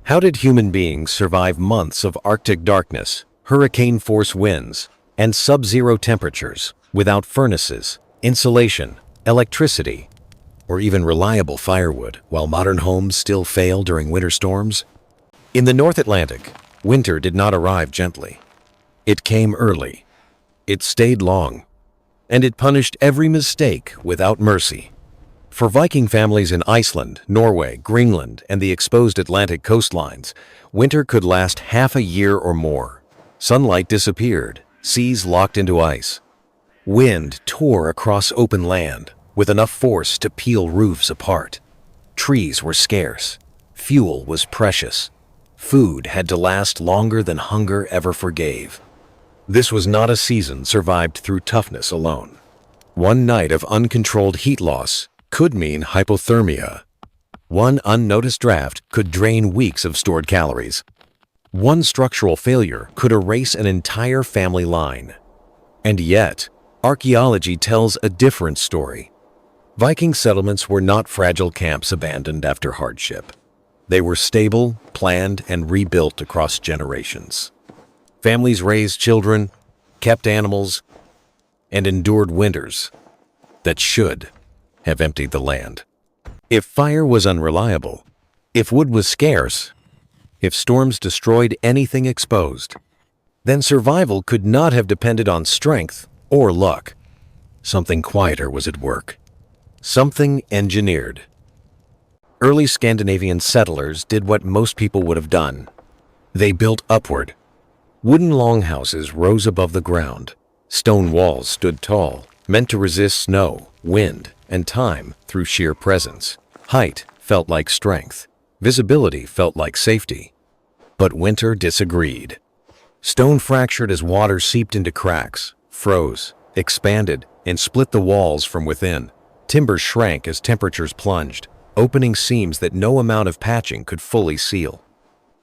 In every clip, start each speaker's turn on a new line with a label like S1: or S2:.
S1: How did human beings survive months of Arctic darkness, hurricane-force winds, and sub-zero temperatures without furnaces, insulation, electricity, or even reliable firewood, while modern homes still fail during winter storms? In the North Atlantic, winter did not arrive gently. It came early. It stayed long. And it punished every mistake without mercy. For Viking families in Iceland, Norway, Greenland, and the exposed Atlantic coastlines, winter could last half a year or more. Sunlight disappeared, seas locked into ice. Wind tore across open land, with enough force to peel roofs apart. Trees were scarce. Fuel was precious. Food had to last longer than hunger ever forgave. This was not a season survived through toughness alone. One night of uncontrolled heat loss could mean hypothermia. One unnoticed draft could drain weeks of stored calories. One structural failure could erase an entire family line. And yet, archaeology tells a different story. Viking settlements were not fragile camps abandoned after hardship. They were stable, planned, and rebuilt across generations. Families raised children, kept animals, and endured winters that should have emptied the land. If fire was unreliable, if wood was scarce, if storms destroyed anything exposed, then survival could not have depended on strength or luck. Something quieter was at work. Something engineered. Early Scandinavian settlers did what most people would have done. They built upward. Wooden longhouses rose above the ground. Stone walls stood tall, meant to resist snow, wind, and time through sheer presence. Height felt like strength. Visibility felt like safety. But winter disagreed. Stone fractured as water seeped into cracks, froze, expanded, and split the walls from within. Timber shrank as temperatures plunged, opening seams that no amount of patching could fully seal.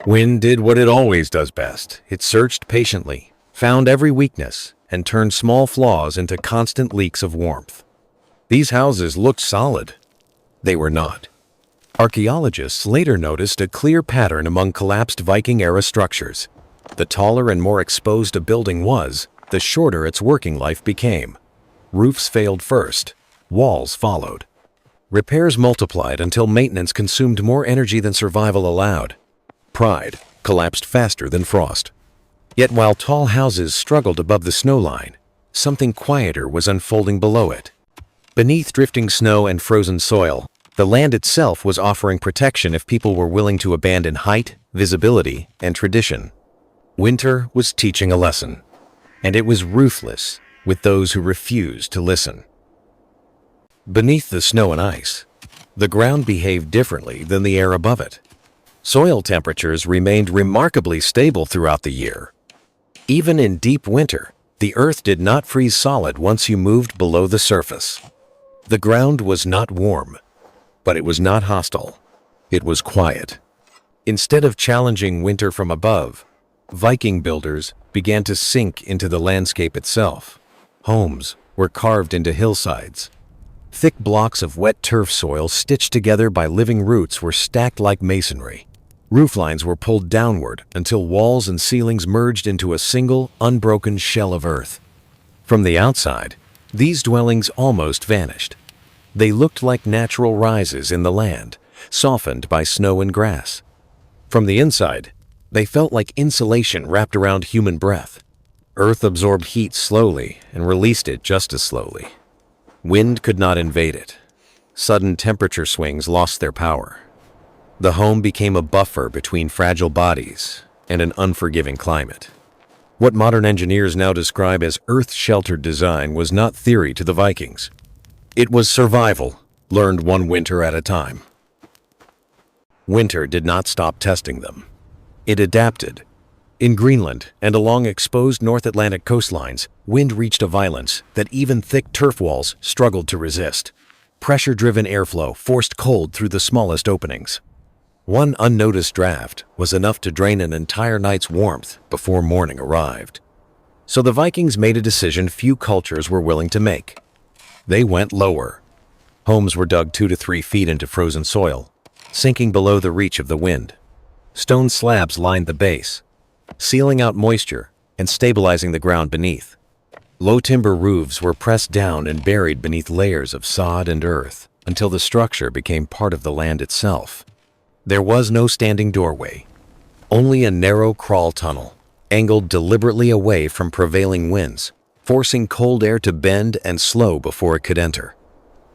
S1: Wind did what it always does best. It searched patiently, found every weakness, and turned small flaws into constant leaks of warmth. These houses looked solid. They were not. Archaeologists later noticed a clear pattern among collapsed Viking-era structures. The taller and more exposed a building was, the shorter its working life became. Roofs failed first. Walls followed. Repairs multiplied until maintenance consumed more energy than survival allowed. Pride collapsed faster than frost. Yet while tall houses struggled above the snow line, something quieter was unfolding below it. Beneath drifting snow and frozen soil, the land itself was offering protection if people were willing to abandon height, visibility, and tradition. Winter was teaching a lesson, and it was ruthless with those who refused to listen. Beneath the snow and ice, the ground behaved differently than the air above it. Soil temperatures remained remarkably stable throughout the year. Even in deep winter, the earth did not freeze solid once you moved below the surface. The ground was not warm, but it was not hostile. It was quiet. Instead of challenging winter from above, Viking builders began to sink into the landscape itself. Homes were carved into hillsides. Thick blocks of wet turf soil stitched together by living roots were stacked like masonry. Rooflines were pulled downward until walls and ceilings merged into a single, unbroken shell of earth. From the outside, these dwellings almost vanished. They looked like natural rises in the land, softened by snow and grass. From the inside, they felt like insulation wrapped around human breath. Earth absorbed heat slowly and released it just as slowly. Wind could not invade it. Sudden temperature swings lost their power. The home became a buffer between fragile bodies and an unforgiving climate. What modern engineers now describe as earth-sheltered design was not theory to the Vikings. It was survival, learned one winter at a time. Winter did not stop testing them. It adapted. In Greenland and along exposed North Atlantic coastlines, wind reached a violence that even thick turf walls struggled to resist. Pressure-driven airflow forced cold through the smallest openings. One unnoticed draft was enough to drain an entire night's warmth before morning arrived. So the Vikings made a decision few cultures were willing to make. They went lower. Homes were dug 2 to 3 feet into frozen soil, sinking below the reach of the wind. Stone slabs lined the base, sealing out moisture and stabilizing the ground beneath. Low timber roofs were pressed down and buried beneath layers of sod and earth until the structure became part of the land itself. There was no standing doorway, only a narrow crawl tunnel, angled deliberately away from prevailing winds, forcing cold air to bend and slow before it could enter.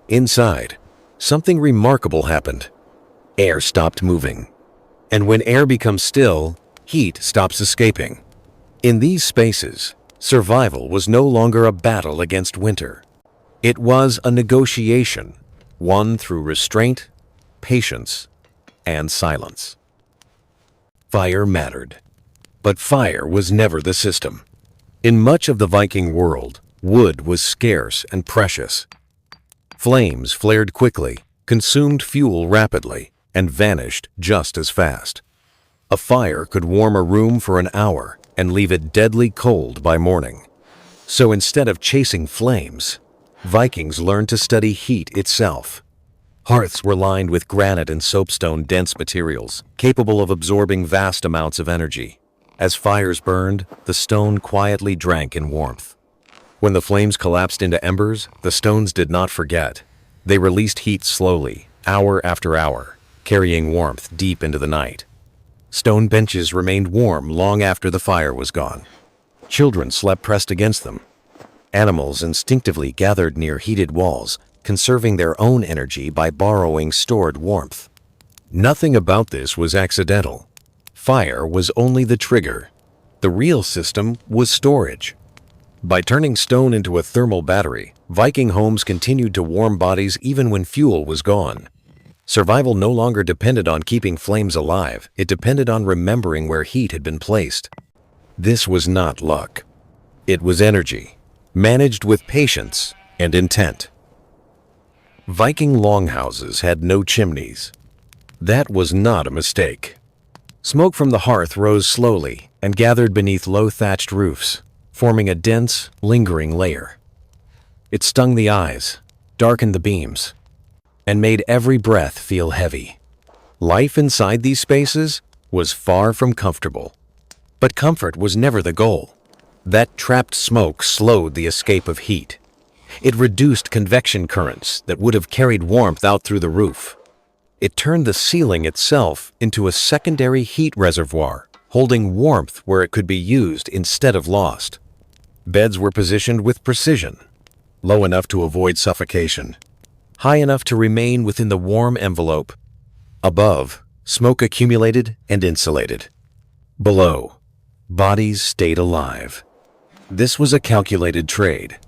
S1: Inside, something remarkable happened. Air stopped moving. And when air becomes still, heat stops escaping. In these spaces, survival was no longer a battle against winter. It was a negotiation, won through restraint, patience, and silence. Fire mattered, but fire was never the system. In much of the Viking world, wood was scarce and precious. Flames flared quickly, consumed fuel rapidly, and vanished just as fast. A fire could warm a room for an hour and leave it deadly cold by morning. So instead of chasing flames, Vikings learned to study heat itself. Hearths were lined with granite and soapstone dense materials, capable of absorbing vast amounts of energy. As fires burned, the stone quietly drank in warmth. When the flames collapsed into embers, the stones did not forget. They released heat slowly, hour after hour, carrying warmth deep into the night. Stone benches remained warm long after the fire was gone. Children slept pressed against them. Animals instinctively gathered near heated walls, conserving their own energy by borrowing stored warmth. Nothing about this was accidental. Fire was only the trigger. The real system was storage. By turning stone into a thermal battery, Viking homes continued to warm bodies even when fuel was gone. Survival no longer depended on keeping flames alive, it depended on remembering where heat had been placed. This was not luck. It was energy, managed with patience and intent. Viking longhouses had no chimneys. That was not a mistake. Smoke from the hearth rose slowly and gathered beneath low thatched roofs, forming a dense, lingering layer. It stung the eyes, darkened the beams, and made every breath feel heavy. Life inside these spaces was far from comfortable. But comfort was never the goal. That trapped smoke slowed the escape of heat. It reduced convection currents that would have carried warmth out through the roof. It turned the ceiling itself into a secondary heat reservoir, holding warmth where it could be used instead of lost. Beds were positioned with precision, low enough to avoid suffocation, high enough to remain within the warm envelope. Above, smoke accumulated and insulated. Below, bodies stayed alive. This was a calculated trade.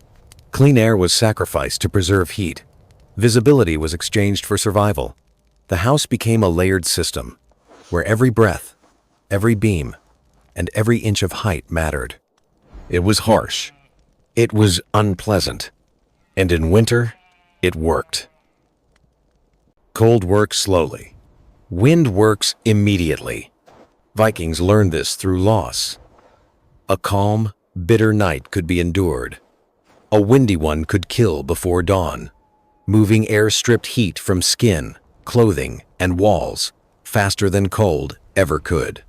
S1: Clean air was sacrificed to preserve heat. Visibility was exchanged for survival. The house became a layered system, where every breath, every beam, and every inch of height mattered. It was harsh. It was unpleasant. And in winter, it worked. Cold works slowly. Wind works immediately. Vikings learned this through loss. A calm, bitter night could be endured. A windy one could kill before dawn. Moving air stripped heat from skin, clothing, and walls faster than cold ever could.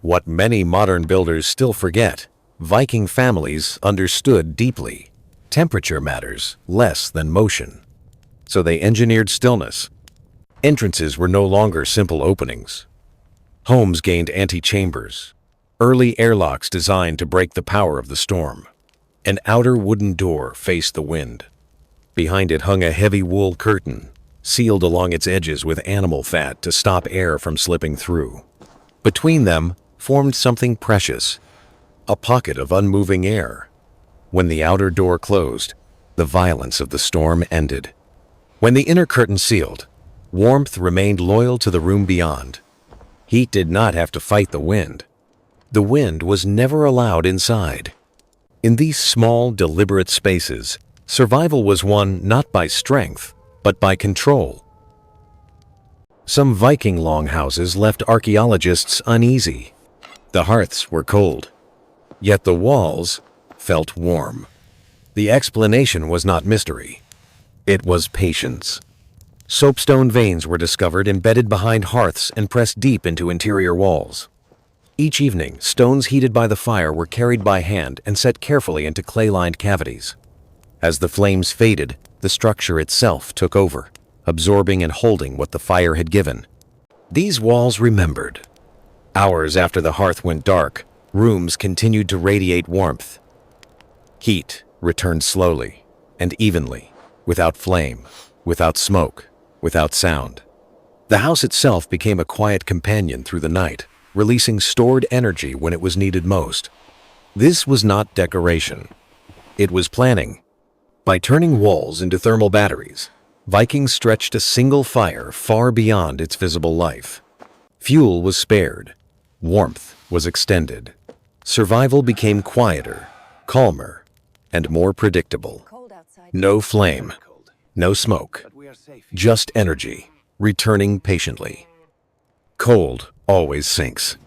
S1: What many modern builders still forget, Viking families understood deeply. Temperature matters less than motion. So they engineered stillness. Entrances were no longer simple openings. Homes gained antechambers, early airlocks designed to break the power of the storm. An outer wooden door faced the wind. Behind it hung a heavy wool curtain, sealed along its edges with animal fat to stop air from slipping through. Between them formed something precious, a pocket of unmoving air. When the outer door closed, the violence of the storm ended. When the inner curtain sealed, warmth remained loyal to the room beyond. Heat did not have to fight the wind. The wind was never allowed inside. In these small, deliberate spaces, survival was won not by strength, but by control. Some Viking longhouses left archaeologists uneasy. The hearths were cold, yet the walls felt warm. The explanation was not mystery. It was patience. Soapstone veins were discovered embedded behind hearths and pressed deep into interior walls. Each evening, stones heated by the fire were carried by hand and set carefully into clay-lined cavities. As the flames faded, the structure itself took over, absorbing and holding what the fire had given. These walls remembered. Hours after the hearth went dark, rooms continued to radiate warmth. Heat returned slowly and evenly, without flame, without smoke, without sound. The house itself became a quiet companion through the night, releasing stored energy when it was needed most. This was not decoration. It was planning. By turning walls into thermal batteries, Vikings stretched a single fire far beyond its visible life. Fuel was spared. Warmth was extended. Survival became quieter, calmer, and more predictable. No flame, no smoke, just energy, returning patiently. Cold always sinks.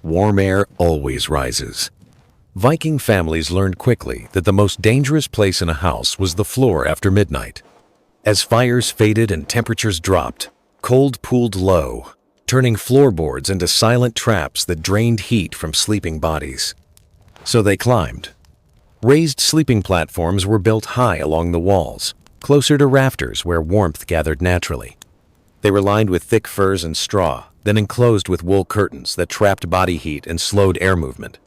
S1: Warm air always rises. Viking families learned quickly that the most dangerous place in a house was the floor after midnight. As fires faded and temperatures dropped, cold pooled low, turning floorboards into silent traps that drained heat from sleeping bodies. So they climbed. Raised sleeping platforms were built high along the walls, closer to rafters where warmth gathered naturally. They were lined with thick furs and straw, then enclosed with wool curtains that trapped body heat and slowed air movement.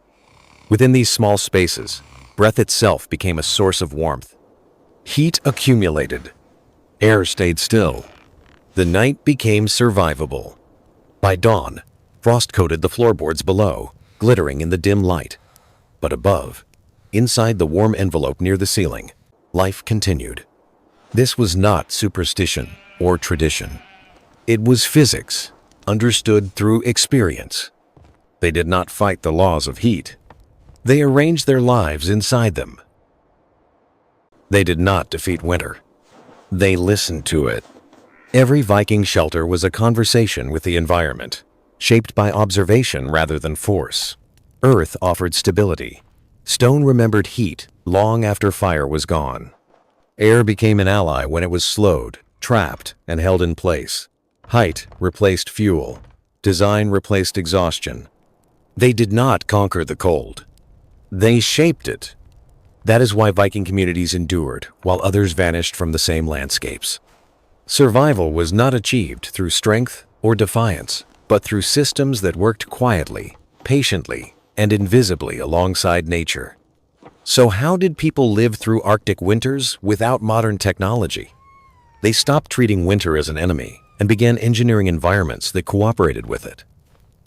S1: Within these small spaces, breath itself became a source of warmth. Heat accumulated. Air stayed still. The night became survivable. By dawn, frost coated the floorboards below, glittering in the dim light. But above, inside the warm envelope near the ceiling, life continued. This was not superstition or tradition. It was physics, understood through experience. They did not fight the laws of heat. They arranged their lives inside them. They did not defeat winter. They listened to it. Every Viking shelter was a conversation with the environment, shaped by observation rather than force. Earth offered stability. Stone remembered heat long after fire was gone. Air became an ally when it was slowed, trapped, and held in place. Height replaced fuel. Design replaced exhaustion. They did not conquer the cold. They shaped it. That is why Viking communities endured, while others vanished from the same landscapes. Survival was not achieved through strength or defiance, but through systems that worked quietly, patiently, and invisibly alongside nature. So how did people live through Arctic winters without modern technology? They stopped treating winter as an enemy and began engineering environments that cooperated with it.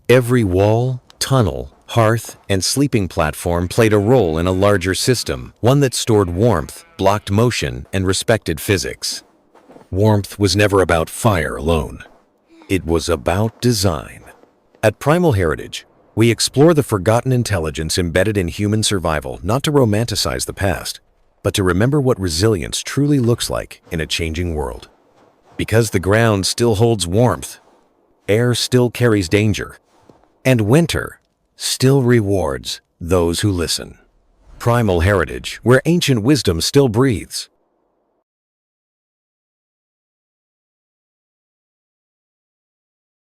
S1: Every wall, tunnel, hearth, and sleeping platform played a role in a larger system, one that stored warmth, blocked motion, and respected physics. Warmth was never about fire alone. It was about design. At Primal Heritage, we explore the forgotten intelligence embedded in human survival, not to romanticize the past, but to remember what resilience truly looks like in a changing world. Because the ground still holds warmth, air still carries danger, and winter still rewards those who listen. Primal Heritage, where ancient wisdom still breathes.